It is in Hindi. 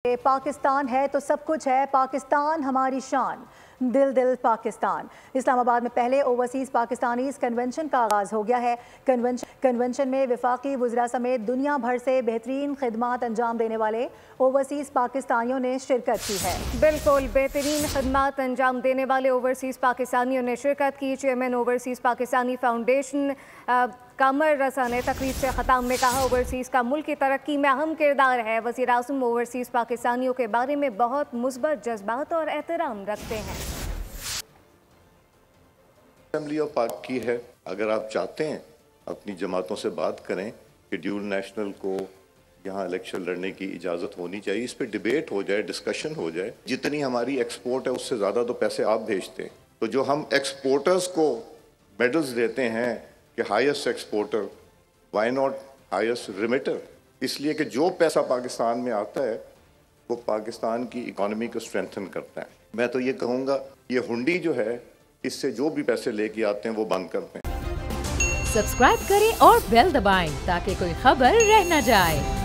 पाकिस्तान है तो सब कुछ है, पाकिस्तान हमारी शान, दिल दिल पाकिस्तान। इस्लामाबाद में पहले ओवरसीज़ पाकिस्तानीज़ कन्वेंशन का आगाज़ हो गया है। कन्वेंशन में वफाकी वज़रा समेत दुनिया भर से बेहतरीन खिदमात अंजाम देने वाले ओवरसीज़ पाकिस्तानियों ने शिरकत की है। बिल्कुल, बेहतरीन खिदमात अंजाम देने वाले ओवरसीज़ पाकिस्तानियों ने शिरकत की। चेयरमैन ओवरसीज़ पाकिस्तानी फाउंडेशन कामर रसा ने तकरीब से ख़ताम में कहा, ओवरसीज़ का मुल्क की तरक्की में अहम किरदार है। वज़ीर आज़म ओवरसीज़ पाकिस्तानियों के बारे में बहुत मुस्बत जज्बात और एहतराम रखते हैं। असेंबली ऑफ पाक की है, अगर आप चाहते हैं अपनी जमातों से बात करें कि ड्यूल नेशनल को यहाँ इलेक्शन लड़ने की इजाज़त होनी चाहिए, इस पर डिबेट हो जाए, डिस्कशन हो जाए। जितनी हमारी एक्सपोर्ट है उससे ज़्यादा तो पैसे आप भेजते हैं, तो जो हम एक्सपोर्टर्स को मेडल्स देते हैं कि highest exporter, why not highest remitter? इसलिए कि जो पैसा पाकिस्तान में आता है वो पाकिस्तान की इकॉनमी को स्ट्रेंथन करता है। मैं तो ये कहूँगा ये हुंडी जो है, इससे जो भी पैसे लेके आते हैं वो बंद करते हैं। सब्सक्राइब करें और बेल दबाएं ताकि कोई खबर रह न जाए।